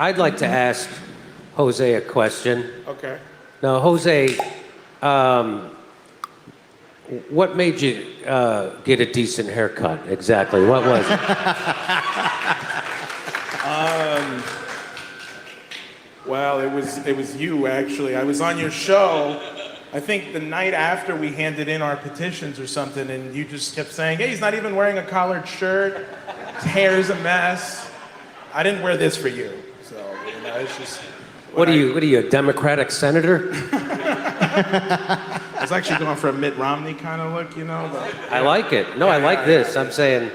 I'd like to ask Jose a question. Okay. Now, Jose, what made you get a decent haircut? Exactly. What was it? Well, it was you, actually. I was on your show, I think the night after we handed in our petitions or something, and you just kept saying, hey, he's not even wearing a collared shirt. His hair's a mess. I didn't wear this for you. So, it's just... What are you, a Democratic senator? I was actually going for a Mitt Romney kind of look, But, I like it. No, I like this. I'm saying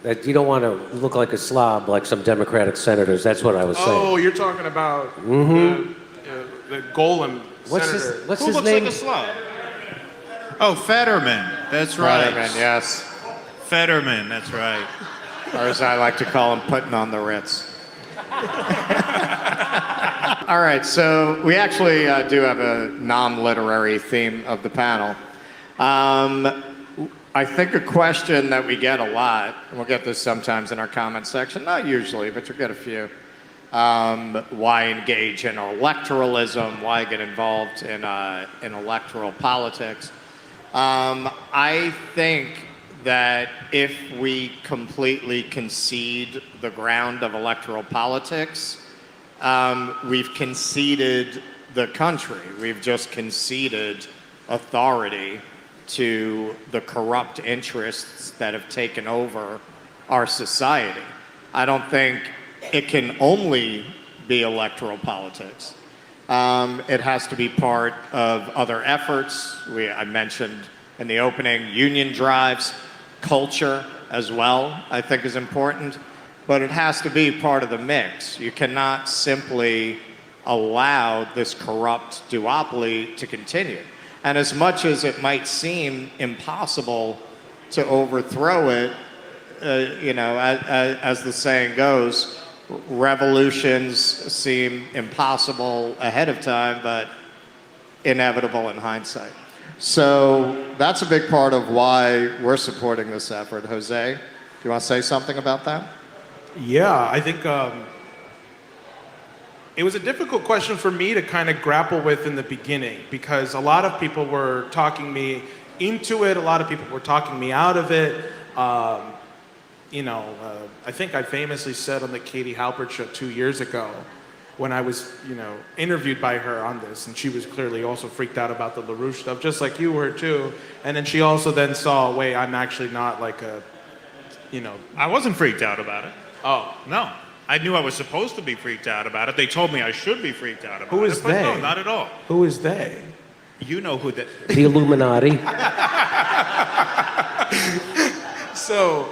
that you don't want to look like a slob like some Democratic senators. That's what I was saying. Oh, you're talking about the Golem senator. What's Who his looks name? like a slob? Oh, Fetterman. That's right. Fetterman, yes. Fetterman, that's right. Or as I like to call him, putting on the Ritz. All right, so we actually do have a non-literary theme of the panel. I think a question that we get a lot, and we'll get this sometimes in our comment section, not usually, but you'll get a few. Why engage in electoralism? Why get involved in electoral politics? I think that if we completely concede the ground of electoral politics, we've conceded the country. We've just conceded authority to the corrupt interests that have taken over our society. I don't think it can only be electoral politics. It has to be part of other efforts. I mentioned in the opening, union drives, culture as well, I think is important, but it has to be part of the mix. You cannot simply allow this corrupt duopoly to continue. And as much as it might seem impossible to overthrow it, as the saying goes, revolutions seem impossible ahead of time, but inevitable in hindsight. So that's a big part of why we're supporting this effort. Jose, do you want to say something about that? Yeah, I think it was a difficult question for me to kind of grapple with in the beginning because a lot of people were talking me into it. A lot of people were talking me out of it. I think I famously said on the Katie Halpert show 2 years ago when I was, interviewed by her on this, and she was clearly also freaked out about the LaRouche stuff, just like you were too. And then she also then saw, wait, I'm actually not like a, I wasn't freaked out about it. Oh. No. I knew I was supposed to be freaked out about it. They told me I should be freaked out about it. Who is but they? No, not at all. Who is they? You know who The Illuminati. So,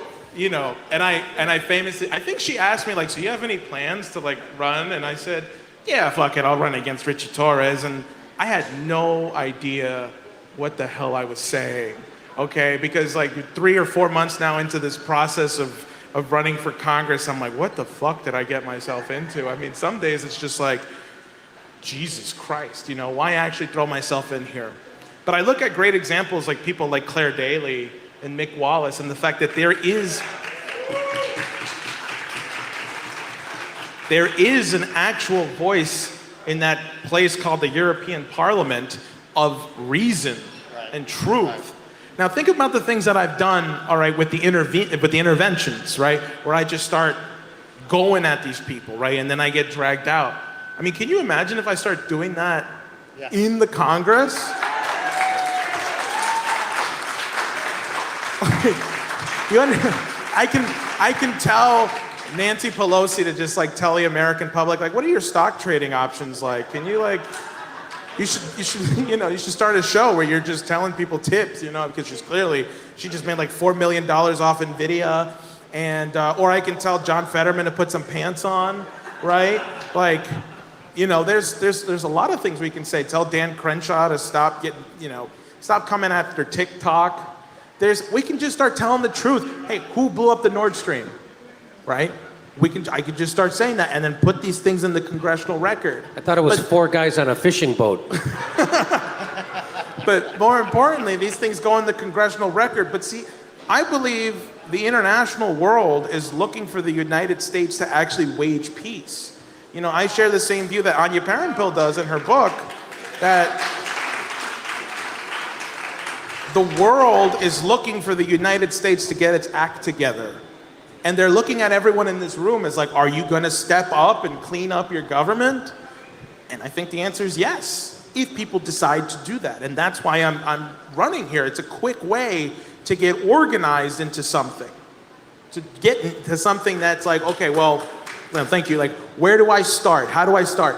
and I famously, I think she asked me, like, so you have any plans to, like, run? And I said, yeah, fuck it, I'll run against Richie Torres. And I had no idea what the hell I was saying, okay? Because, like, 3 or 4 months now into this process of running for Congress, I'm like, what the fuck did I get myself into? I mean, some days it's just like, Jesus Christ, why actually throw myself in here? But I look at great examples like people like Claire Daly and Mick Wallace and the fact that there is an actual voice in that place called the European Parliament of reason and truth. Now think about the things that I've done, all right, with the interventions, right, where I just start going at these people, right, and then I get dragged out. I mean, can you imagine if I start doing that in the Congress? I can tell Nancy Pelosi to just like tell the American public, like, what are your stock trading options like? Can you like? You should start a show where you're just telling people tips, because she just made like $4 million off Nvidia, and or I can tell John Fetterman to put some pants on, right? Like, there's a lot of things we can say. Tell Dan Crenshaw to stop coming after TikTok. We can just start telling the truth. Hey, who blew up the Nord Stream, right? I could just start saying that and then put these things in the congressional record. I thought it was 4 guys on a fishing boat. But more importantly, these things go in the congressional record. But see, I believe the international world is looking for the United States to actually wage peace. You know, I share the same view that Anya Parampil does in her book, that the world is looking for the United States to get its act together. And they're looking at everyone in this room as like, are you going to step up and clean up your government? And I think the answer is yes, if people decide to do that. And that's why I'm running here. It's a quick way to get organized into something, to get into something that's like, okay, well, thank you. Like, where do I start? How do I start?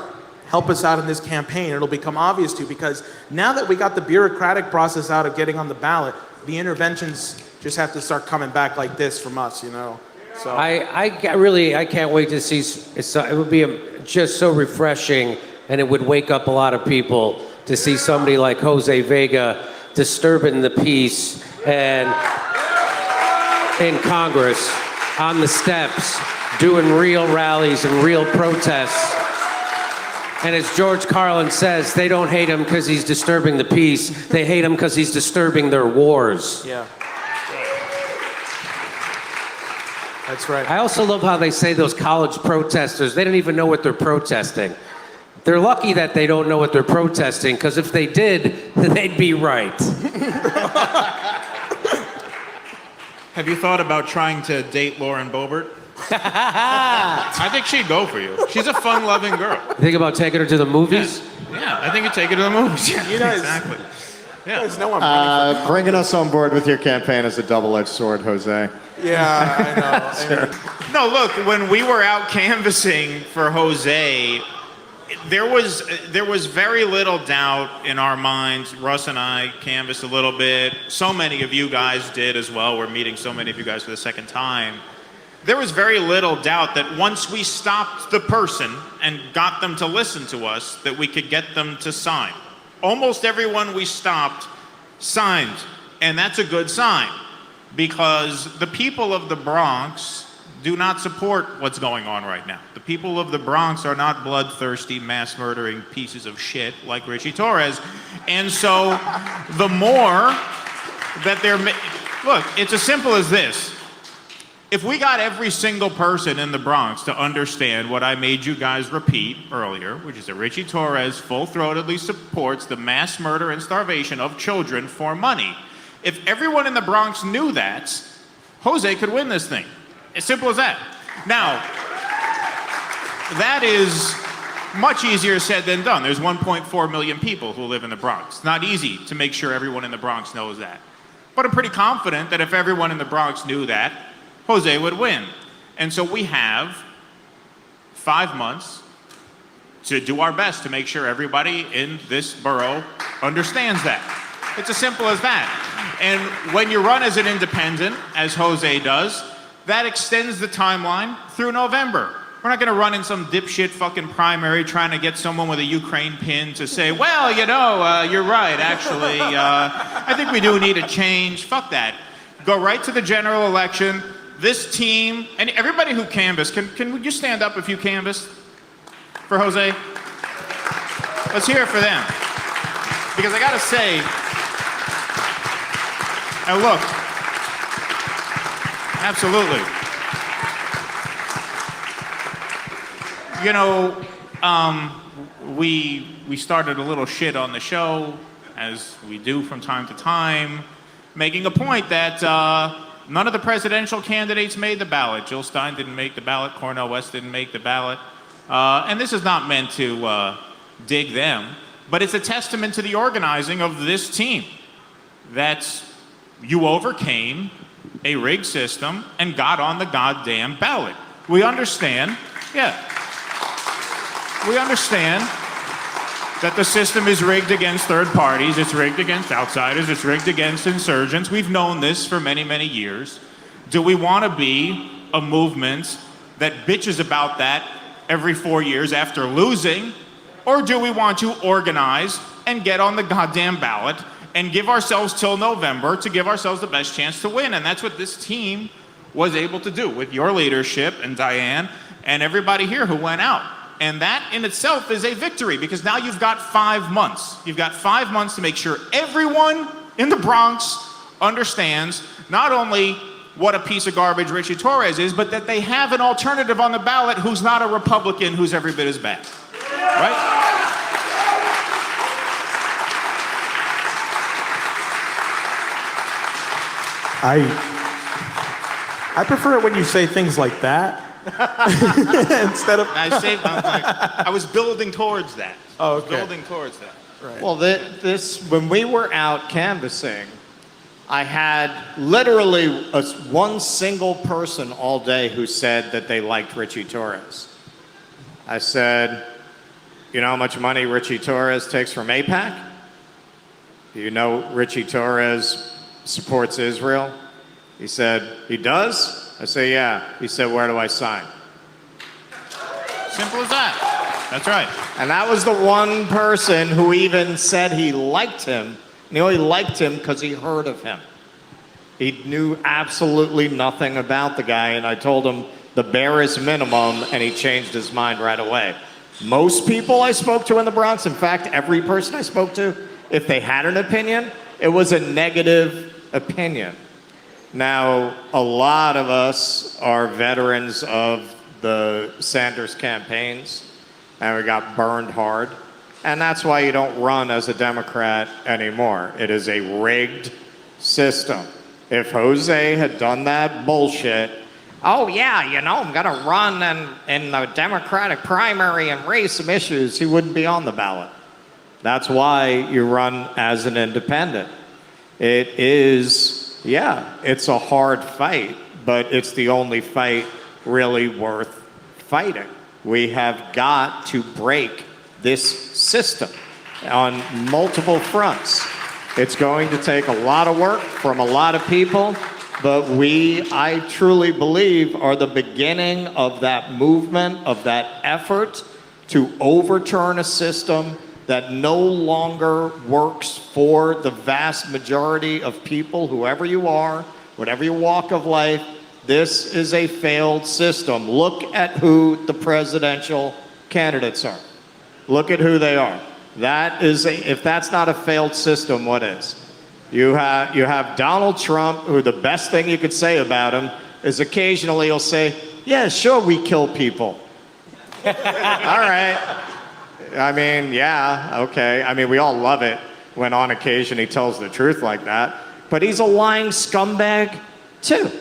Help us out in this campaign. It'll become obvious to you, because now that we got the bureaucratic process out of getting on the ballot, the interventions just have to start coming back like this from us, you know? So I can't wait to see. It would be just so refreshing, and it would wake up a lot of people to see somebody like Jose Vega disturbing the peace and in Congress, on the steps, doing real rallies and real protests. And as George Carlin says, they don't hate him because he's disturbing the peace. They hate him because he's disturbing their wars. yeah. That's right. I also love how they say those college protesters, they don't even know what they're protesting. They're lucky that they don't know what they're protesting, because if they did, they'd be right. Have you thought about trying to date Lauren Boebert? I think she'd go for you. She's a fun-loving girl. Think about taking her to the movies? Yeah, I think you'd take her to the movies. Yeah, You guys- exactly. Yeah. There's no one running Bringing us on board with your campaign is a double-edged sword, Jose. for, yeah, I know. I mean, No, look, when we were out canvassing for Jose, there was very little doubt in our minds. Russ and I canvassed a little bit. So many of you guys did as well. We're meeting so many of you guys for the second time. There was very little doubt that once we stopped the person and got them to listen to us, that we could get them to sign. Almost everyone we stopped signed, and that's a good sign, because the people of the Bronx do not support what's going on right now. The people of the Bronx are not bloodthirsty, mass-murdering pieces of shit like Richie Torres. And so the more that look, it's as simple as this. If we got every single person in the Bronx to understand what I made you guys repeat earlier, which is that Richie Torres full-throatedly supports the mass murder and starvation of children for money. If everyone in the Bronx knew that, Jose could win this thing. As simple as that. Now, that is much easier said than done. There's 1.4 million people who live in the Bronx. It's not easy to make sure everyone in the Bronx knows that. But I'm pretty confident that if everyone in the Bronx knew that, Jose would win. And so we have 5 months to do our best to make sure everybody in this borough understands that. It's as simple as that. And when you run as an independent, as Jose does, that extends the timeline through November. We're not going to run in some dipshit fucking primary trying to get someone with a Ukraine pin to say, well, you know, you're right, actually. I think we do need a change. Fuck that. Go right to the general election. This team, and everybody who canvassed, can we just stand up if you canvassed for Jose? Let's hear it for them. Because I got to say, and look, absolutely. You know, we started a little shit on the show, as we do from time to time, making a point that none of the presidential candidates made the ballot. Jill Stein didn't make the ballot. Cornel West didn't make the ballot. And this is not meant to dig them, but it's a testament to the organizing of this team, that you overcame a rigged system and got on the goddamn ballot. We understand, we understand that the system is rigged against third parties, it's rigged against outsiders, it's rigged against insurgents. We've known this for many, many years. Do we want to be a movement that bitches about that every 4 years after losing? Or do we want to organize and get on the goddamn ballot and give ourselves till November to give ourselves the best chance to win? And that's what this team was able to do with your leadership and Diane and everybody here who went out. And that in itself is a victory, because now you've got 5 months. You've got 5 months to make sure everyone in the Bronx understands not only what a piece of garbage Richie Torres is, but that they have an alternative on the ballot who's not a Republican who's every bit as bad. Right? I prefer it when you say things like that instead of. I was building towards that. Oh, okay. Building towards that. Right. Well, when we were out canvassing, I had literally one single person all day who said that they liked Richie Torres. I said, you know how much money Richie Torres takes from AIPAC? Do you know Richie Torres supports Israel? He said, he does? I say, yeah. He said, where do I sign? Simple as that. That's right. And that was the one person who even said he liked him. And he only liked him because he heard of him. He knew absolutely nothing about the guy, and I told him the barest minimum, and he changed his mind right away. Most people I spoke to in the Bronx, in fact, every person I spoke to, if they had an opinion, it was a negative opinion. Now, a lot of us are veterans of the Sanders campaigns, and we got burned hard. And that's why you don't run as a Democrat anymore. It is a rigged system. If Jose had done that bullshit, oh yeah, you know, I'm gonna run in the Democratic primary and raise some issues, he wouldn't be on the ballot. That's why you run as an independent. It is, yeah, it's a hard fight, but it's the only fight really worth fighting. We have got to break this system on multiple fronts. It's going to take a lot of work from a lot of people, but I truly believe, are the beginning of that movement, of that effort to overturn a system that no longer works for the vast majority of people, whoever you are, whatever your walk of life. This is a failed system. Look at who the presidential candidates are. Look at who they are. That is if that's not a failed system, what is? You have Donald Trump, who the best thing you could say about him is occasionally he'll say, yeah, sure, we kill people. All right. I mean, yeah, okay. I mean, we all love it when on occasion he tells the truth like that. But he's a lying scumbag, too.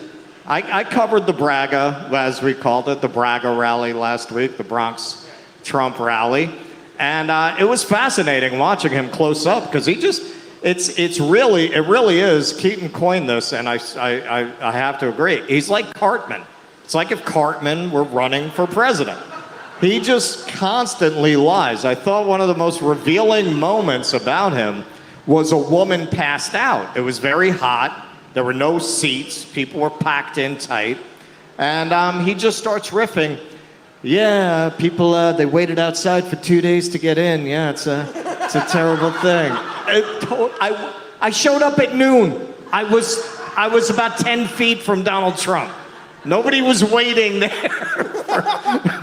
I covered the Braga, as we called it, the Braga rally last week, the Bronx Trump rally. And it was fascinating watching him close up because he just, it really is, Keaton coined this, and I have to agree. He's like Cartman. It's like if Cartman were running for president. He just constantly lies. I thought one of the most revealing moments about him was a woman passed out. It was very hot. There were no seats. People were packed in tight. And he just starts riffing. Yeah, people, they waited outside for 2 days to get in. Yeah, it's a terrible thing. I showed up at noon. I was about 10 feet from Donald Trump. Nobody was waiting there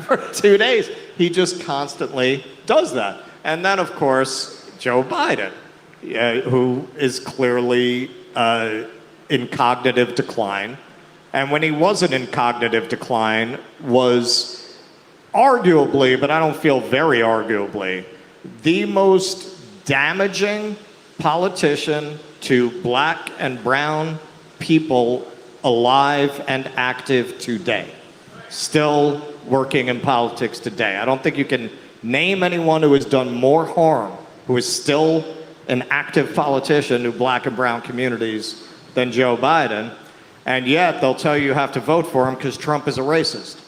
for 2 days. He just constantly does that. And then, of course, Joe Biden, who is clearly in cognitive decline. And when he wasn't in cognitive decline, was arguably, but I don't feel very arguably, the most damaging politician to black and brown people alive and active today. Still working in politics today. I don't think you can name anyone who has done more harm, who is still an active politician to black and brown communities than Joe Biden. And yet they'll tell you have to vote for him because Trump is a racist.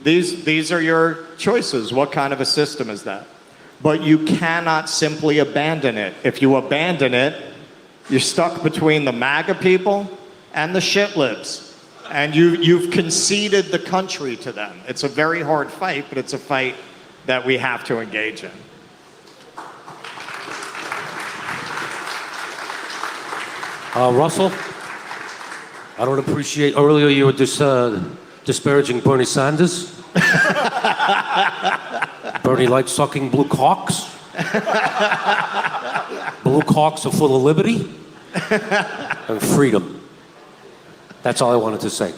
These are your choices. What kind of a system is that? But you cannot simply abandon it. If you abandon it, you're stuck between the MAGA people and the shitlibs. And you've conceded the country to them. It's a very hard fight, but it's a fight that we have to engage in. Russell, I don't appreciate, earlier you were disparaging Bernie Sanders. Bernie likes sucking blue cocks. Blue cocks are full of liberty. and freedom. That's all I wanted to say.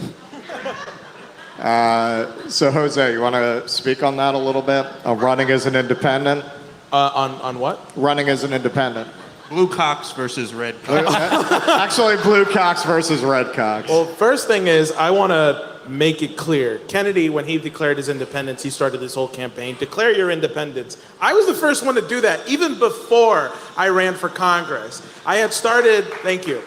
So, Jose, you want to speak on that a little bit? Running as an independent? On what? Running as an independent. Blue cocks versus red cocks. Actually, blue cocks versus red cocks. Well, first thing is, I want to make it clear. Kennedy, when he declared his independence, he started this whole campaign, declare your independence. I was the first one to do that, even before I ran for Congress. I had started, thank you.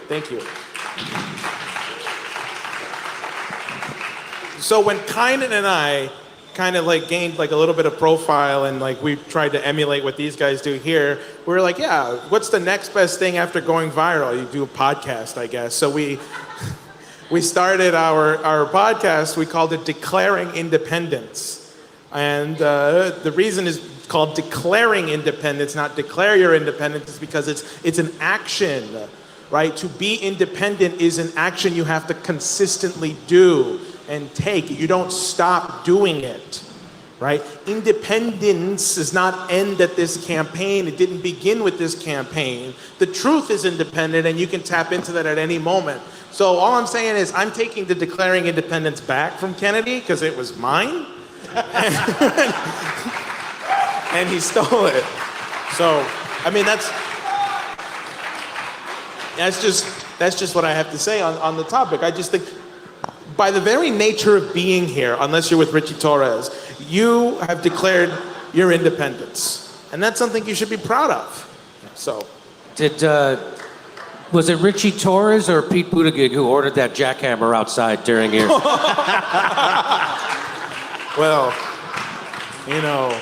So when Kynan and I kind of like gained like a little bit of profile and like we tried to emulate what these guys do here, we were like, yeah, what's the next best thing after going viral? You do a podcast, I guess. So we started our podcast. We called it Declaring Independence. And the reason is called Declaring Independence, not Declare Your Independence, is because it's an action, right? To be independent is an action you have to consistently do and take. You don't stop doing it, right? Independence does not end at this campaign. It didn't begin with this campaign. The truth is independent, and you can tap into that at any moment. So all I'm saying is I'm taking the Declaring Independence back from Kennedy because it was mine, and he stole it. So, I mean, that's just what I have to say on the topic. I just think, by the very nature of being here, unless you're with Richie Torres, you have declared your independence, and that's something you should be proud of. So, Was it Richie Torres or Pete Buttigieg who ordered that jackhammer outside during your... well, you know,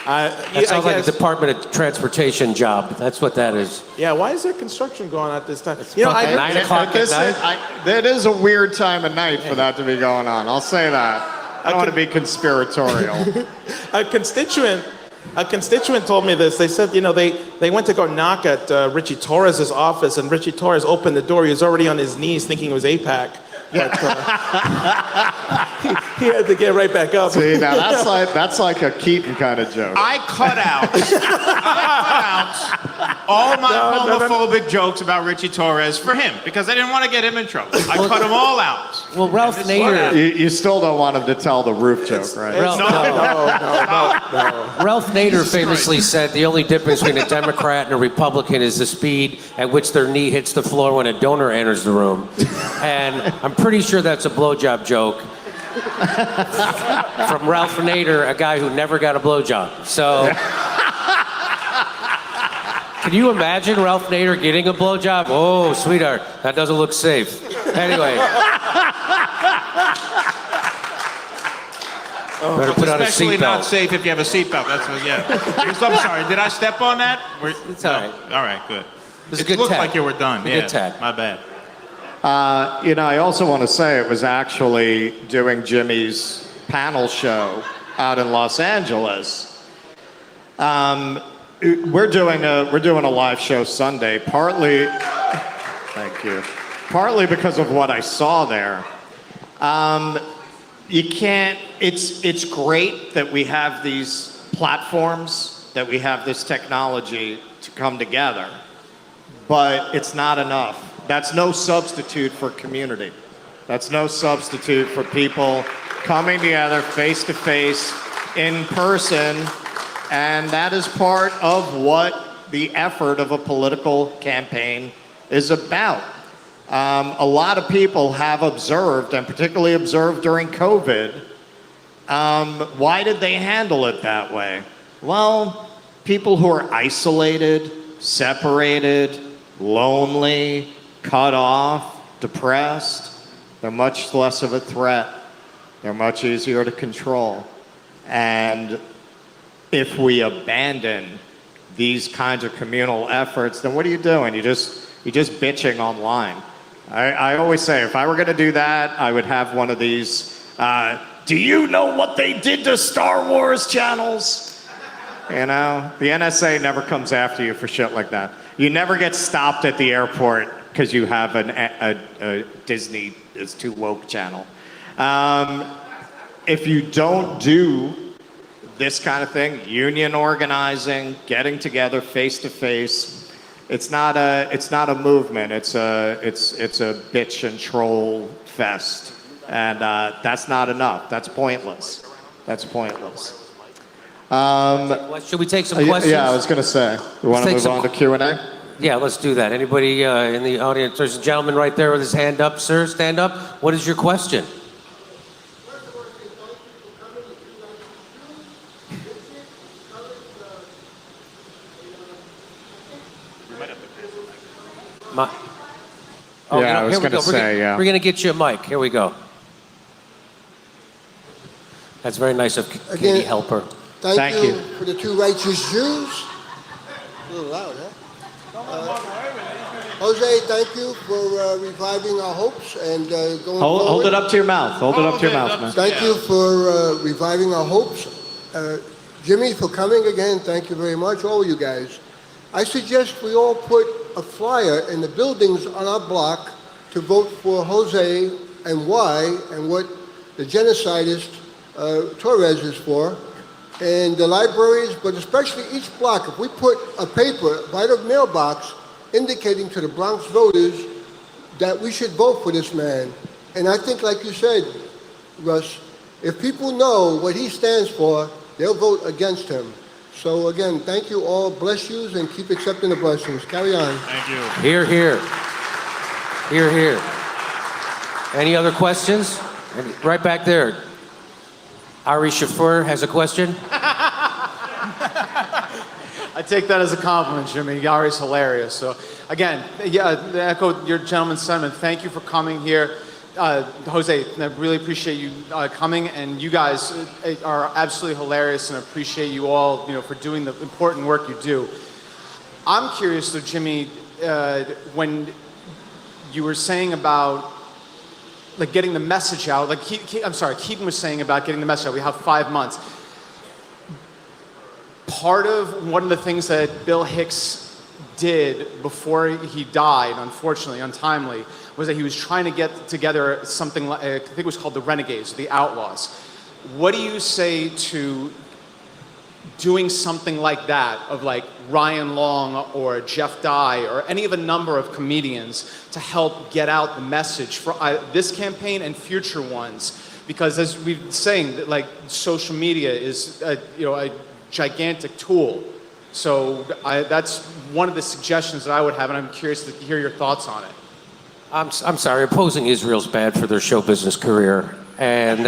That sounds like a Department of Transportation job. That's what that is. Yeah, why is there construction going on at this time? It's 9 o'clock at night. It is a weird time of night for that to be going on. I'll say that. I don't want to be conspiratorial. A constituent told me this. They said, you know, they went to go knock at Richie Torres' office, and Richie Torres opened the door. He was already on his knees thinking it was AIPAC. But, he had to get right back up. See, now that's like a Keaton kind of joke. I cut out all my homophobic jokes about Richie Torres for him because I didn't want to get him in trouble. I cut them all out. Well, Ralph Nader... You still don't want him to tell the roof joke, right? No. Ralph Nader famously said the only difference between a Democrat and a Republican is the speed at which their knee hits the floor when a donor enters the room. And I'm pretty sure that's a blowjob joke from Ralph Nader, a guy who never got a blowjob. So, can you imagine Ralph Nader getting a blowjob? Oh, sweetheart, that doesn't look safe. Anyway. Better put on a Especially not seatbelt. safe if you have a seatbelt. That's what, yeah. I'm sorry. Did I step on that? It's all right. All right, good. This is It good looked tag. like you were done. It's a good tag. My bad. You know, I also want to say it was actually doing Jimmy's panel show out in Los Angeles. We're doing a live show Sunday, partly because of what I saw there. It's great that we have these platforms, that we have this technology to come together, but it's not enough. That's no substitute for community. That's no substitute for people coming together face to face, in person, and that is part of what the effort of a political campaign is about. A lot of people have observed, and particularly observed during COVID, why did they handle it that way? Well, people who are isolated, separated, lonely, cut off, depressed, they're much less of a threat. They're much easier to control. And if we abandon these kinds of communal efforts, then what are you doing? You're just bitching online. I always say, if I were going to do that, I would have one of these, do you know what they did to Star Wars channels? You know, the NSA never comes after you for shit like that. You never get stopped at the airport because you have a Disney is too woke channel. If you don't do this kind of thing, union organizing, getting together face to face, It's not a movement. It's a bitch and troll fest, and that's not enough. That's pointless. That's pointless. Should we take some questions? Yeah, I was going to say. We want to move on to Q&A? Yeah, let's do that. Anybody in the audience? There's a gentleman right there with his hand up. Sir, stand up. What is your question? I was going to say, We're going to get you a mic. Here we go. That's very nice of Katie Helper. Thank you for the two righteous Jews. A little loud, huh? Jose, thank you for reviving our hopes and going forward. Hold it up to your mouth. Hold it up to your mouth, man. Thank you for reviving our hopes. Jimmy, for coming again, thank you very much, all you guys. I suggest we all put a flyer in the buildings on our block to vote for Jose and why and what the genocidist Torres is for, and the libraries, but especially each block. If we put a paper by the mailbox indicating to the Bronx voters that we should vote for this man. And I think, like you said, Russ, if people know what he stands for, they'll vote against him. So again, thank you all, bless yous, and keep accepting the blessings. Carry on. Thank you. Here, here. Here, here. Any other questions? Right back there. Ari Shafur has a question. I take that as a compliment, Jimmy. Yari's hilarious. So, again, yeah, to echo your gentleman's sentiment, thank you for coming here. Jose, I really appreciate you coming, and you guys are absolutely hilarious, and I appreciate you all, for doing the important work you do. I'm curious, though, Jimmy, when you were saying about getting the message out, Keaton was saying about getting the message out. We have 5 months. Part of one of the things that Bill Hicks did before he died, unfortunately, untimely, was that he was trying to get together something like, I think it was called the Renegades, the Outlaws. What do you say to doing something like that, of Ryan Long or Jeff Dye or any of a number of comedians to help get out the message for this campaign and future ones? Because as we've been saying, that social media is a gigantic tool. So that's one of the suggestions that I would have, and I'm curious to hear your thoughts on it. I'm sorry, opposing Israel's bad for their show business career, and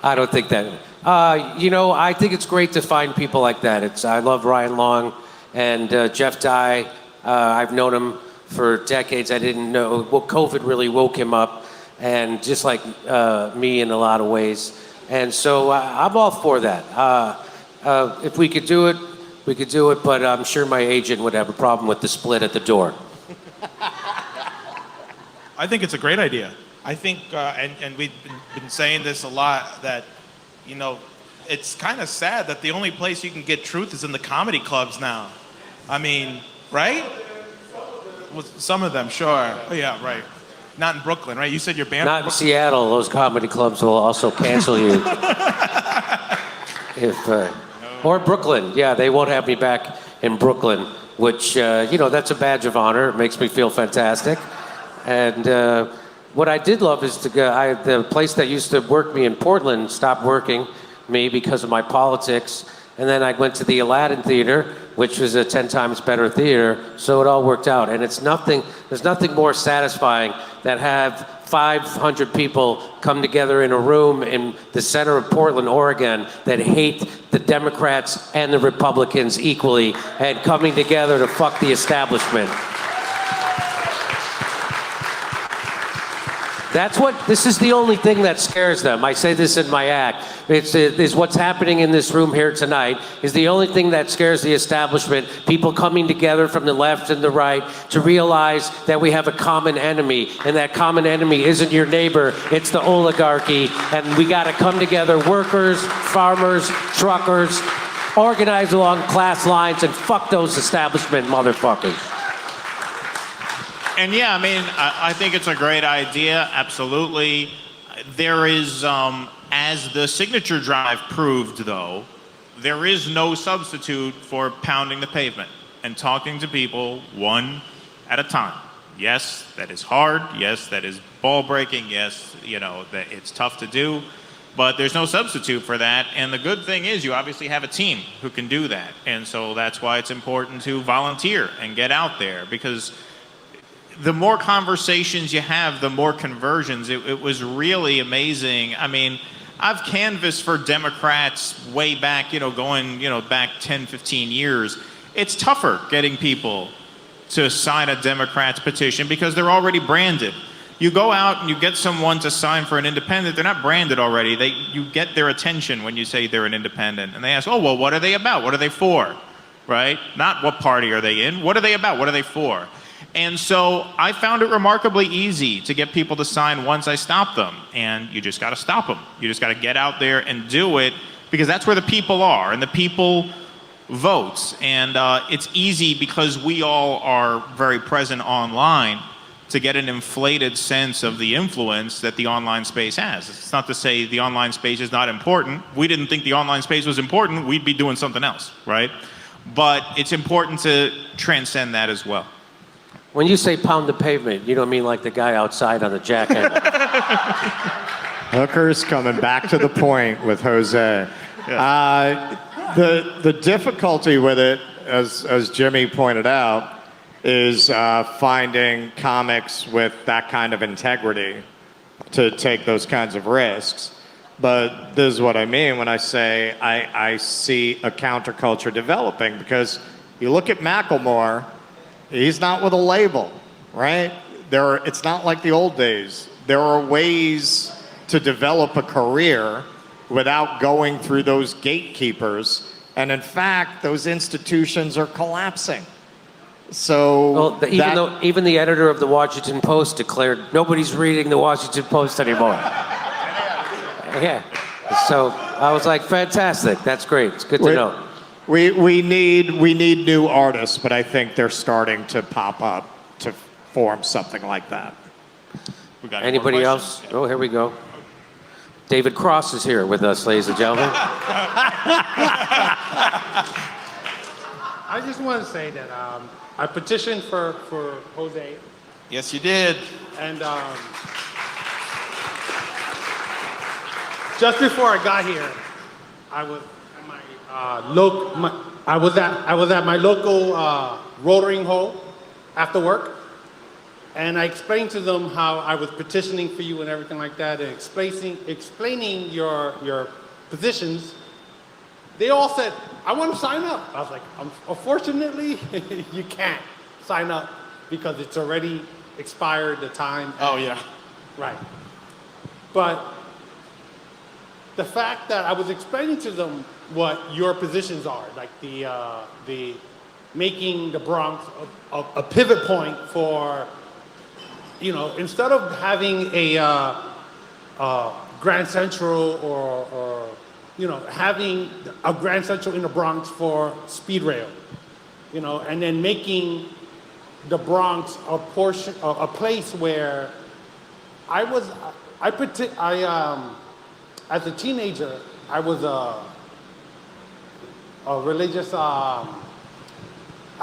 I don't think that. I think it's great to find people like that. I love Ryan Long and Jeff Dye. I've known him for decades. I didn't know. Well, COVID really woke him up, and just like me in a lot of ways. And so I'm all for that. If we could do it, we could do it. But I'm sure my agent would have a problem with the split at the door. I think it's a great idea. I think, and we've been saying this a lot, that, it's kind of sad that the only place you can get truth is in the comedy clubs now. I mean, right? Well, some of them, sure. Oh, yeah, right. Not in Brooklyn, right? You said you're banned. Not in Seattle. Those comedy clubs will also cancel you. Or Brooklyn. Yeah, they won't have me back in Brooklyn, which, that's a badge of honor. It makes me feel fantastic. And what I did love is the place that used to work me in Portland stopped working me because of my politics. And then I went to the Aladdin Theater, which was a 10 times better theater. So it all worked out. And there's nothing more satisfying than have 500 people come together in a room in the center of Portland, Oregon, that hate the Democrats and the Republicans equally, and coming together to fuck the establishment. This is the only thing that scares them. I say this in my act. Is what's happening in this room here tonight is the only thing that scares the establishment. People coming together from the left and the right to realize that we have a common enemy, and that common enemy isn't your neighbor, it's the oligarchy, and we gotta come together, workers, farmers, truckers, organize along class lines and fuck those establishment motherfuckers. And yeah, I think it's a great idea, absolutely. There is, as the signature drive proved though, there is no substitute for pounding the pavement. and talking to people one at a time. Yes, that is hard. Yes, that is ball breaking. Yes, that it's tough to do, but there's no substitute for that. And the good thing is you obviously have a team who can do that. And so that's why it's important to volunteer and get out there, because the more conversations you have, the more conversions. It was really amazing. I mean, I've canvassed for Democrats way back, going, back 10, 15 years. It's tougher getting people to sign a Democrat's petition because they're already branded. You go out and you get someone to sign for an independent, they're not branded already. You get their attention when you say they're an independent. And they ask, oh, well, what are they about? What are they for? Right? Not what party are they in? What are they about? What are they for? And so I found it remarkably easy to get people to sign once I stopped them. And you just got to stop them. You just got to get out there and do it, because that's where the people are, and the people vote. And it's easy because we all are very present online to get an inflated sense of the influence that the online space has. It's not to say the online space is not important. We didn't think the online space was important, we'd be doing something else, right? But it's important to transcend that as well. When you say pound the pavement, you don't mean like the guy outside on the jacket. Hooker's coming back to the point with Jose. The difficulty with it, as Jimmy pointed out, is finding comics with that kind of integrity to take those kinds of risks. But this is what I mean when I say I see a counterculture developing, because you look at Macklemore, he's not with a label, right? It's not like the old days. There are ways to develop a career without going through those gatekeepers. And in fact, those institutions are collapsing. So even the editor of the Washington Post declared nobody's reading the Washington Post anymore. Yeah. So I was like, fantastic. That's great. It's good to know. We need new artists, but I think they're starting to pop up to form something like that. We got Anybody else? Oh, here we go. David Cross is here with us, ladies and gentlemen. I just want to say that I petitioned for Jose, Yes, you did. and just before I got here, I was at my local rotary hole after work, and I explained to them how I was petitioning for you and everything like that, and explaining your positions. They all said, I want to sign up. I was like, unfortunately, you can't sign up because it's already expired, the time. Oh, yeah. Right. But the fact that I was explaining to them what your positions are, like the making the Bronx a pivot point for, instead of having a Grand Central or having a Grand Central in the Bronx for speed rail, and then making the Bronx a place where as a teenager, I was a religious, I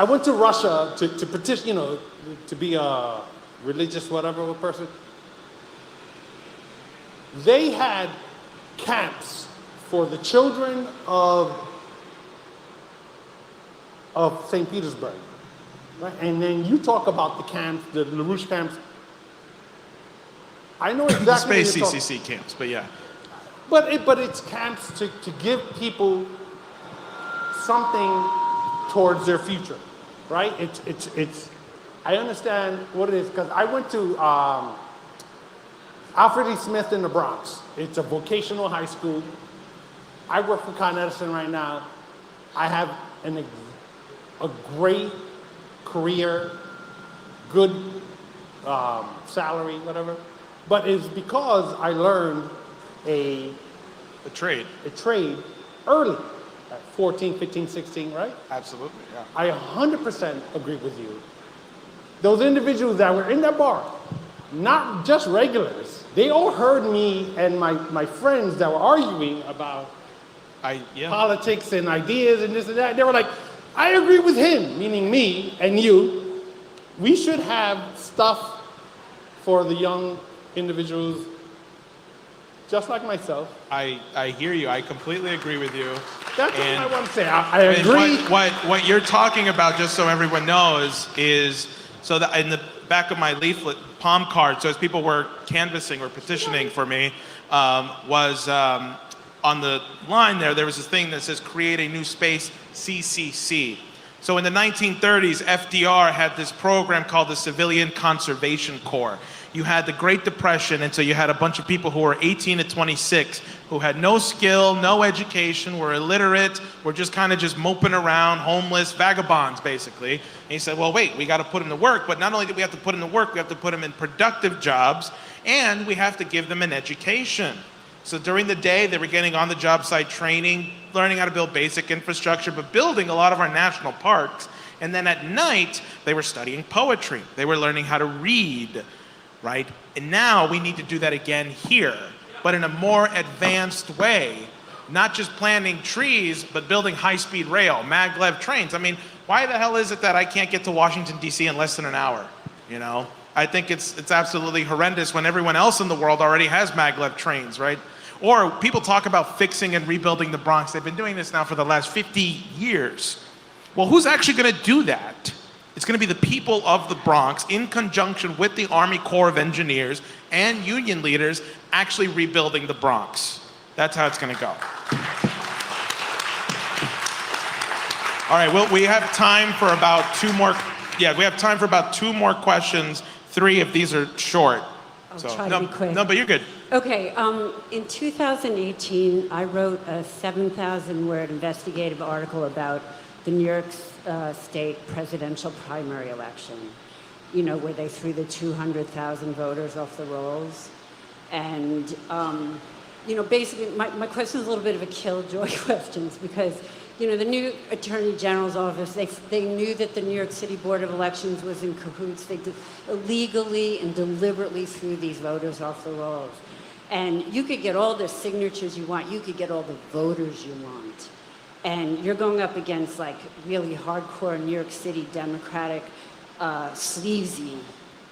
went to Russia to petition, to be a religious whatever person. They had camps for the children of St. Petersburg, right? And then you talk about the camps, the LaRouche camps. I know exactly The what Space you're talking- CCC camps, but yeah. But it's camps to give people something towards their future, right? It's I understand what it is, because I went to Alfred E. Smith in the Bronx. It's a vocational high school. I work for Con Edison right now. I have a great career, good salary, whatever. But it's because I learned a trade early, at 14, 15, 16, right? Absolutely, yeah. I 100% agree with you. Those individuals that were in that bar, not just regulars, they all heard me and my friends that were arguing about politics and ideas and this and that. They were like, I agree with him, meaning me and you. We should have stuff for the young individuals, just like myself. I hear you. I completely agree with you. That's what And- I want to say. I And agree. what you're talking about, just so everyone knows, is so that in the back of my leaflet, palm card, so as people were canvassing or petitioning for me, was on the line there was this thing that says create a new space, CCC. So in the 1930s, FDR had this program called the Civilian Conservation Corps. You had the Great Depression, and so you had a bunch of people who were 18 to 26 who had no skill, no education, were illiterate, were just kind of just moping around, homeless, vagabonds, basically. And he said, well, wait, we got to put them to work, but not only do we have to put them to work, we have to put them in productive jobs, and we have to give them an education. So during the day, they were getting on-the-job site training, learning how to build basic infrastructure, but building a lot of our national parks. And then at night, they were studying poetry. They were learning how to read, right? And now we need to do that again here, but in a more advanced way. Not just planting trees, but building high-speed rail, maglev trains. I mean, why the hell is it that I can't get to Washington, D.C. in less than an hour, you know? I think it's absolutely horrendous when everyone else in the world already has maglev trains, right? Or people talk about fixing and rebuilding the Bronx. They've been doing this now for the last 50 years. Well, who's actually going to do that? It's going to be the people of the Bronx in conjunction with the Army Corps of Engineers and union leaders actually rebuilding the Bronx. That's how it's going to go. All right, well, we have time for about two more. Yeah, we have time for about two more questions. 3 if these are short. I'll try to be quick. No, but you're good. Okay, in 2018, I wrote a 7,000-word investigative article about the New York State presidential primary election, you know, where they threw the 200,000 voters off the rolls. And, you know, basically, my question is a little bit of a killjoy question because, you know, the new Attorney General's office, they knew that the New York City Board of Elections was in cahoots. They illegally and deliberately threw these voters off the rolls. And you could get all the signatures you want. You could get all the voters you want. And you're going up against, like, really hardcore New York City Democratic, sleazy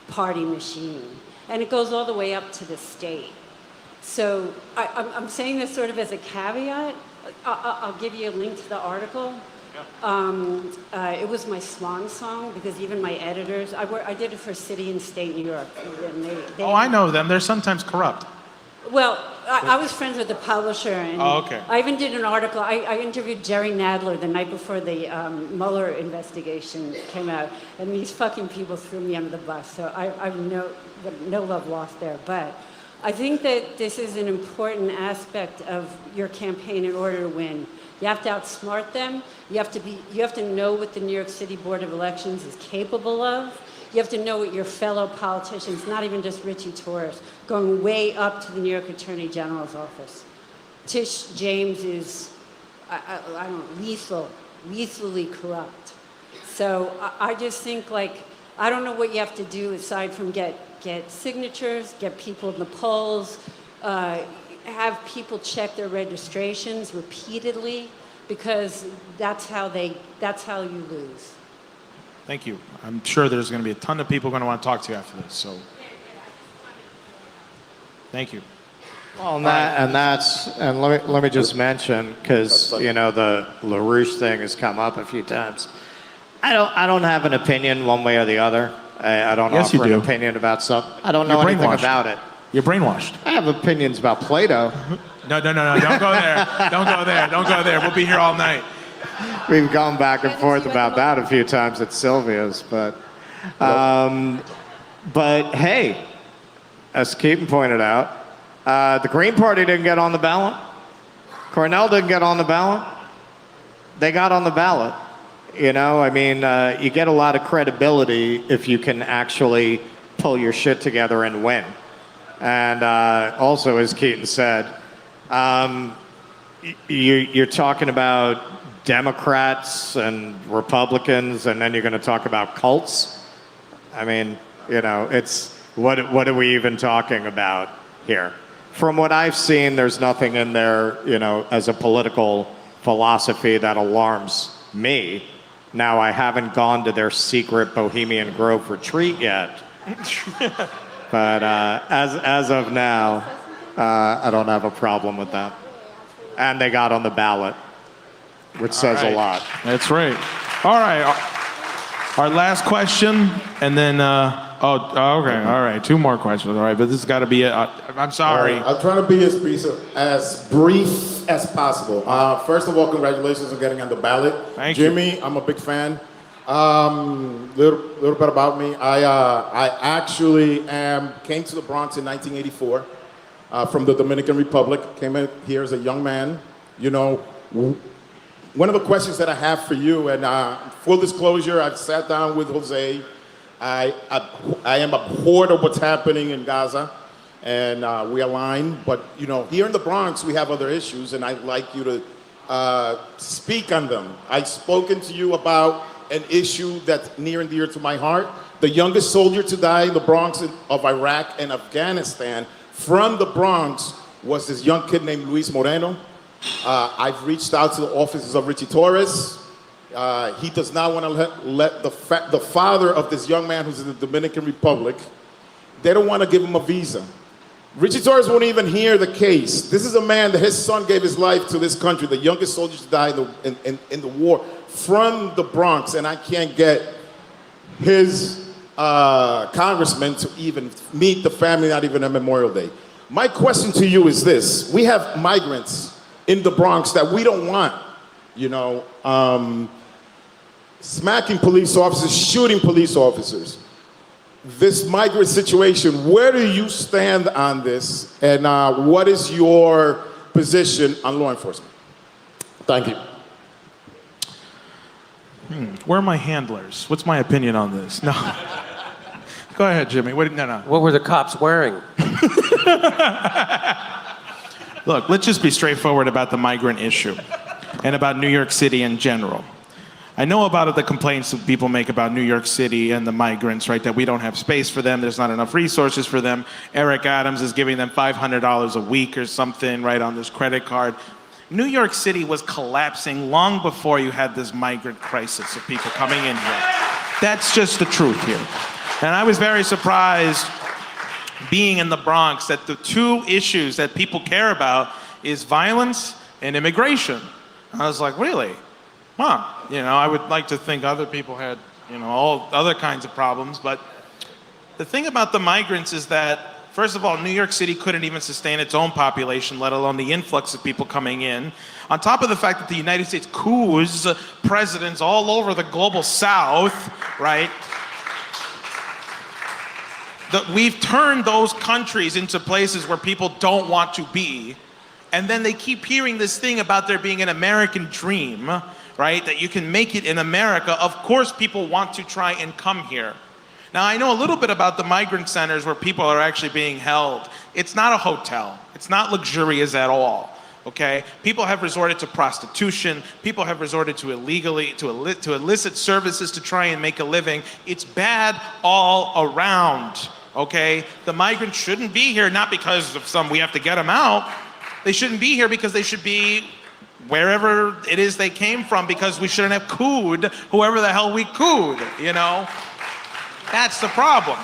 party machine. And it goes all the way up to the state. So I'm saying this sort of as a caveat. I'll give you a link to the article. It was my swan song because even my editors, I did it for City and State New York. And they I know them. They're sometimes corrupt. Well, I was friends with the publisher, and okay. I even did an article. I interviewed Jerry Nadler the night before the Mueller investigation came out, and these fucking people threw me under the bus. So I've no love lost there. But I think that this is an important aspect of your campaign in order to win. You have to outsmart them. You have to know what the New York City Board of Elections is capable of. You have to know what your fellow politicians, not even just Richie Torres, going way up to the New York Attorney General's office. Tish James is, I don't know, lethally corrupt. So I just think, like, I don't know what you have to do aside from get signatures, get people in the polls, have people check their registrations repeatedly, because that's how you lose. Thank you. I'm sure there's going to be a ton of people going to want to talk to you after this. So, thank you. Well, and let me just mention, because you know the LaRouche thing has come up a few times. I don't have an opinion one way or the other. I don't Yes, you offer an do. opinion about something. I don't know You're anything brainwashed. about it. You're brainwashed. I have opinions about Plato. No. Don't go there. Don't go there. We'll be here all night. We've gone back and forth about that a few times at Sylvia's, but hey, as Keaton pointed out, the Green Party didn't get on the ballot. Cornell didn't get on the ballot. They got on the ballot. You know, I mean, you get a lot of credibility if you can actually pull your shit together and win. And also, as Keaton said, you're talking about Democrats and Republicans, and then you're going to talk about cults. I mean, you know, it's what are we even talking about here? From what I've seen, there's nothing in there, you know, as a political philosophy that alarms me. Now, I haven't gone to their secret Bohemian Grove retreat yet, but as of now, I don't have a problem with that. And they got on the ballot, which says a lot. That's right. All right. Our last question, and then, okay, all right, 2 more questions, all right, but this has got to be it. I'm sorry. I'm trying to be as brief as possible. First of all, congratulations on getting on the ballot. Thank you. Jimmy, I'm a big fan. Little bit about me. I actually came to the Bronx in 1984 from the Dominican Republic. Came in here as a young man. You know, one of the questions that I have for you, and full disclosure, I've sat down with Jose. I am abhorred of what's happening in Gaza, and we align. But you know, here in the Bronx, we have other issues, and I'd like you to speak on them. I've spoken to you about an issue that's near and dear to my heart. The youngest soldier to die in the Bronx of Iraq and Afghanistan from the Bronx was this young kid named Luis Moreno. I've reached out to the offices of Richie Torres. He does not want to let the father of this young man who's in the Dominican Republic, they don't want to give him a visa. Richie Torres won't even hear the case. This is a man that his son gave his life to this country, the youngest soldier to die in the war from the Bronx, and I can't get his congressman to even meet the family, not even on Memorial Day. My question to you is this. We have migrants in the Bronx that we don't want, you know, smacking police officers, shooting police officers. This migrant situation, where do you stand on this, and what is your position on law enforcement? Thank you. Where are my handlers? What's my opinion on this? No. Go ahead, Jimmy. No. What were the cops wearing? Look, let's just be straightforward about the migrant issue and about New York City in general. I know about the complaints that people make about New York City and the migrants, right? That we don't have space for them, there's not enough resources for them. Eric Adams is giving them $500 a week or something, right, on this credit card. New York City was collapsing long before you had this migrant crisis of people coming in here. That's just the truth here. And I was very surprised being in the Bronx that the 2 issues that people care about is violence and immigration. And I was like, really? Huh. You know, I would like to think other people had, you know, all other kinds of problems. But the thing about the migrants is that, first of all, New York City couldn't even sustain its own population, let alone the influx of people coming in. On top of the fact that the United States coups presidents all over the global South, right? We've turned those countries into places where people don't want to be. And then they keep hearing this thing about there being an American dream, right? That you can make it in America. Of course, people want to try and come here. Now, I know a little bit about the migrant centers where people are actually being held. It's not a hotel. It's not luxurious at all. Okay? People have resorted to prostitution. People have resorted to illicit services to try and make a living. It's bad all around. Okay? The migrants shouldn't be here, not because of we have to get them out. They shouldn't be here because they should be wherever it is they came from, because we shouldn't have cooed whoever the hell we cooed, you know? That's the problem.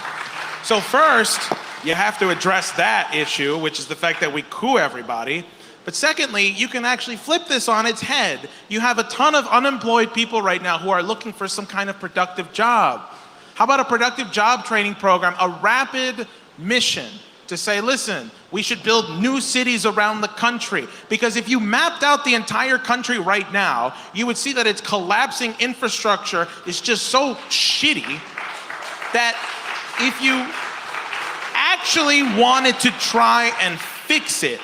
So first, you have to address that issue, which is the fact that we coup everybody. But secondly, you can actually flip this on its head. You have a ton of unemployed people right now who are looking for some kind of productive job. How about a productive job training program, a rapid mission to say, listen, we should build new cities around the country. Because if you mapped out the entire country right now, you would see that its collapsing infrastructure is just so shitty that if you actually wanted to try and fix it,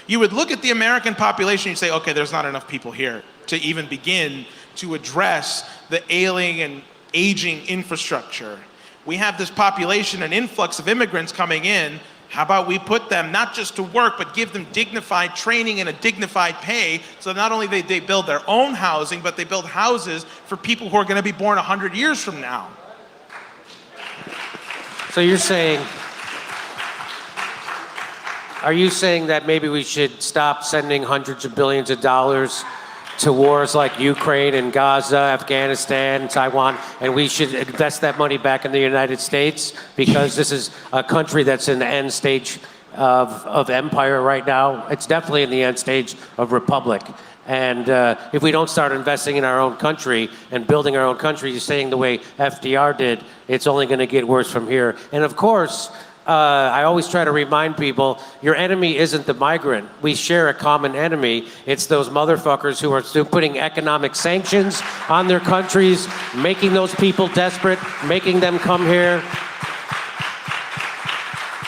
you would look at the American population and say, okay, there's not enough people here to even begin to address the ailing and aging infrastructure. We have this population, an influx of immigrants coming in. How about we put them not just to work, but give them dignified training and a dignified pay, so not only they build their own housing, but they build houses for people who are going to be born 100 years from now. So you're saying, are you saying that maybe we should stop sending hundreds of billions of dollars to wars like Ukraine and Gaza, Afghanistan, Taiwan, and we should invest that money back in the United States because this is a country that's in the end stage of empire right now. It's definitely in the end stage of republic. And if we don't start investing in our own country and building our own country, saying the way FDR did, it's only going to get worse from here. And of course, I always try to remind people, your enemy isn't the migrant. We share a common enemy. It's those motherfuckers who are still putting economic sanctions on their countries, making those people desperate, making them come here.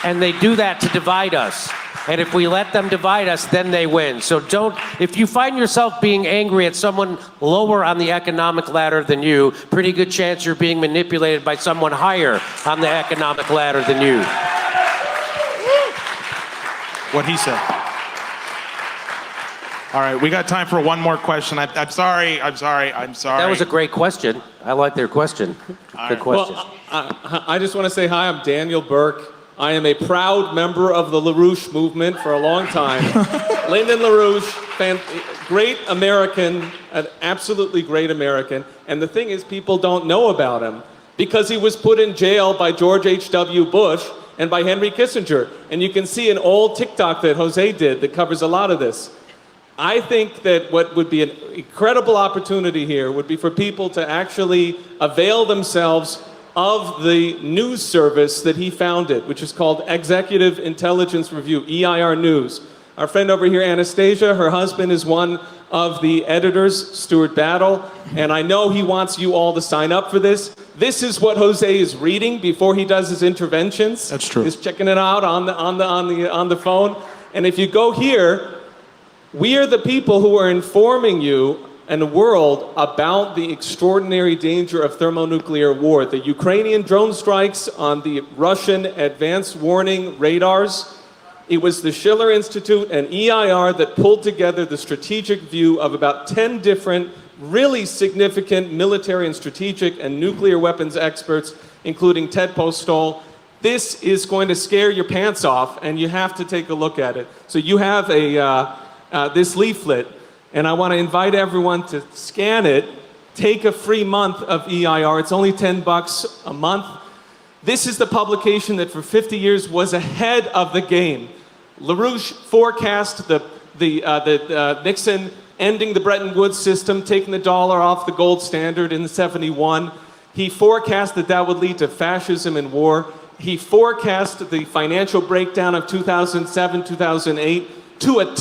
And they do that to divide us. And if we let them divide us, then they win. So if you find yourself being angry at someone lower on the economic ladder than you, pretty good chance you're being manipulated by someone higher on the economic ladder than you. What he said. All right, we got time for one more question. I'm sorry. That was a great question. I like their question. Good question. Well, I just want to say hi. I'm Daniel Burke. I am a proud member of the LaRouche movement for a long time. Lyndon LaRouche, great American, an absolutely great American. And the thing is, people don't know about him because he was put in jail by George H.W. Bush and by Henry Kissinger. And you can see an old TikTok that Jose did that covers a lot of this. I think that what would be an incredible opportunity here would be for people to actually avail themselves of the news service that he founded, which is called Executive Intelligence Review, EIR News. Our friend over here, Anastasia, her husband is one of the editors, Stuart Battle, and I know he wants you all to sign up for this. This is what Jose is reading before he does his interventions. That's true. He's checking it out on the phone. And if you go here, we are the people who are informing you and the world about the extraordinary danger of thermonuclear war. The Ukrainian drone strikes on the Russian advanced warning radars. It was the Schiller Institute and EIR that pulled together the strategic view of about 10 different really significant military and strategic and nuclear weapons experts, including Ted Postol. This is going to scare your pants off, and you have to take a look at it. So you have this leaflet, and I want to invite everyone to scan it, take a free month of EIR. It's only $10 a month. This is the publication that for 50 years was ahead of the game. LaRouche forecast the Nixon ending the Bretton Woods system, taking the dollar off the gold standard in '71. He forecast that would lead to fascism and war. He forecast the financial breakdown of 2007, 2008 to a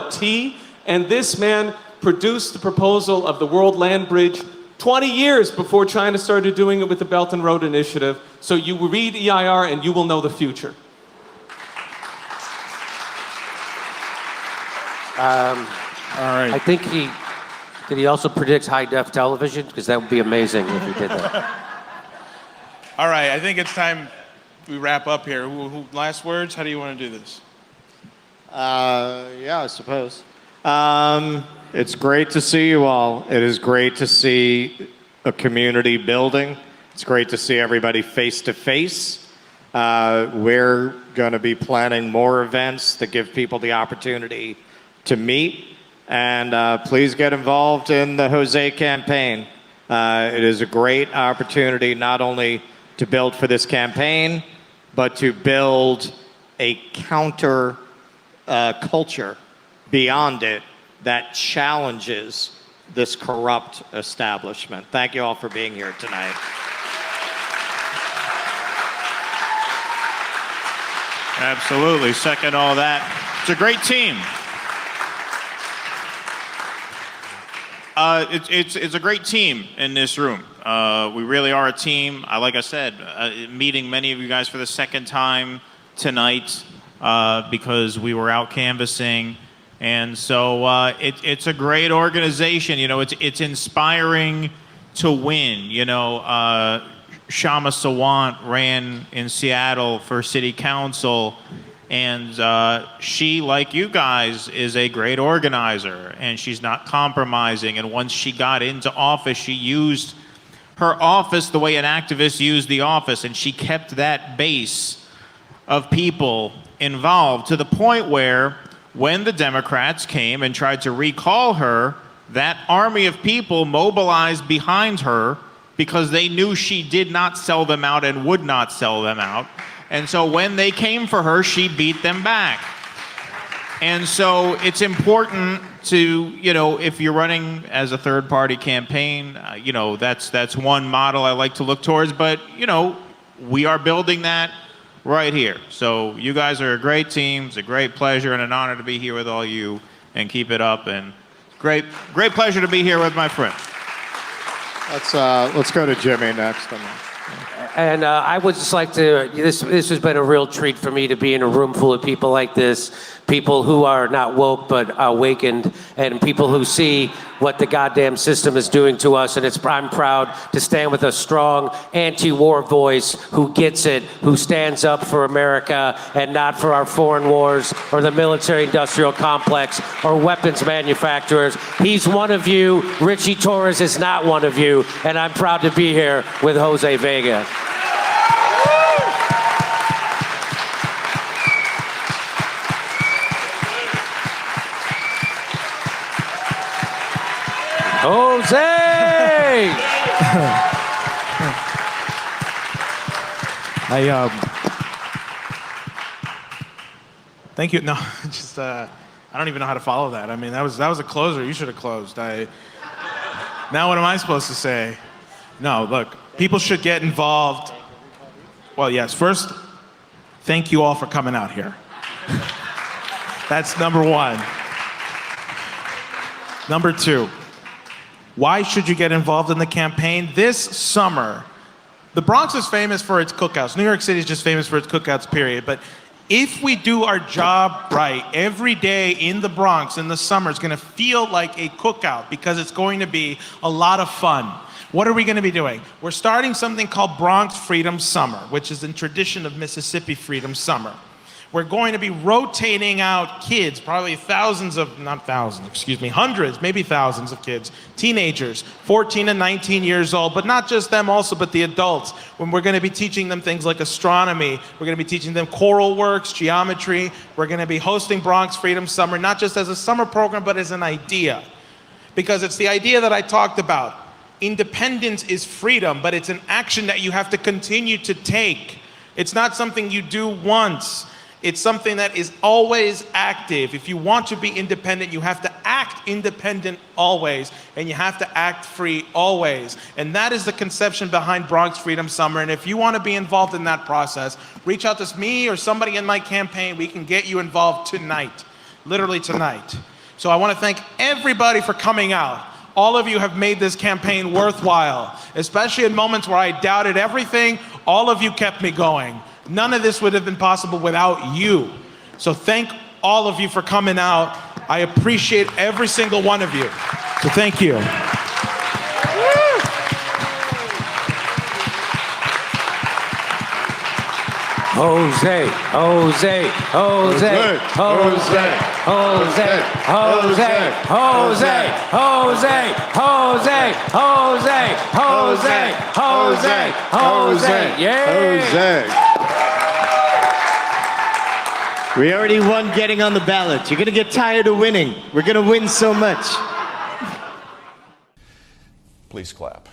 T. And this man produced the proposal of the World Land Bridge 20 years before China started doing it with the Belt and Road Initiative. So you read EIR and you will know the future. All right. I think he also predicts high-def television? Because that would be amazing if he did that. All right, I think it's time we wrap up here. Last words? How do you want to do this? Yeah, I suppose. It's great to see you all. It is great to see a community building. It's great to see everybody face to face. We're going to be planning more events that give people the opportunity to meet. And please get involved in the Jose campaign. It is a great opportunity not only to build for this campaign, but to build a counter culture beyond it that challenges this corrupt establishment. Thank you all for being here tonight. Absolutely. Second all that. It's a great team. It's a great team in this room. We really are a team. Like I said, meeting many of you guys for the second time tonight because we were out canvassing. And so it's a great organization. You know, it's inspiring to win. You know, Shama Sawant ran in Seattle for city council, and she, like you guys, is a great organizer, and she's not compromising. And once she got into office, she used her office the way an activist used the office, and she kept that base of people involved to the point where when the Democrats came and tried to recall her, that army of people mobilized behind her because they knew she did not sell them out and would not sell them out. And so when they came for her, she beat them back. And so it's important to, if you're running as a third-party campaign, that's one model I like to look towards. But, we are building that right here. So you guys are a great team. It's a great pleasure and an honor to be here with all you, and keep it up. And great pleasure to be here with my friend. Let's go to Jimmy next. And I would just like to, this has been a real treat for me to be in a room full of people like this, people who are not woke but awakened, and people who see what the goddamn system is doing to us. And I'm proud to stand with a strong anti-war voice who gets it, who stands up for America and not for our foreign wars or the military-industrial complex or weapons manufacturers. He's one of you. Richie Torres is not one of you. And I'm proud to be here with Jose Vega. Jose! Thank you. No, just I don't even know how to follow that. I mean, that was a closer. You should have closed. Now what am I supposed to say? No, look, people should get involved. Well, yes. First, thank you all for coming out here. That's number one. Number two, why should you get involved in the campaign? This summer, the Bronx is famous for its cookouts. New York City is just famous for its cookouts, period. But if we do our job right, every day in the Bronx in the summer is going to feel like a cookout because it's going to be a lot of fun. What are we going to be doing? We're starting something called Bronx Freedom Summer, which is in tradition of Mississippi Freedom Summer. We're going to be rotating out kids, probably hundreds, maybe thousands of kids, teenagers, 14 and 19 years old, but not just them also, but the adults. When we're going to be teaching them things like astronomy, we're going to be teaching them choral works, geometry. We're going to be hosting Bronx Freedom Summer, not just as a summer program, but as an idea. Because it's the idea that I talked about. Independence is freedom, but it's an action that you have to continue to take. It's not something you do once. It's something that is always active. If you want to be independent, you have to act independent always, and you have to act free always. And that is the conception behind Bronx Freedom Summer. And if you want to be involved in that process, reach out to me or somebody in my campaign. We can get you involved tonight, literally tonight. So I want to thank everybody for coming out. All of you have made this campaign worthwhile, especially in moments where I doubted everything. All of you kept me going. None of this would have been possible without you. So thank all of you for coming out. I appreciate every single one of you. So thank you. Jose, Jose, Jose, Jose, Jose, Jose, Jose, Jose, Jose, Jose, Jose, Jose, Jose, yeah. We already won getting on the ballot. You're gonna get tired of winning. We're gonna win so much. Please clap.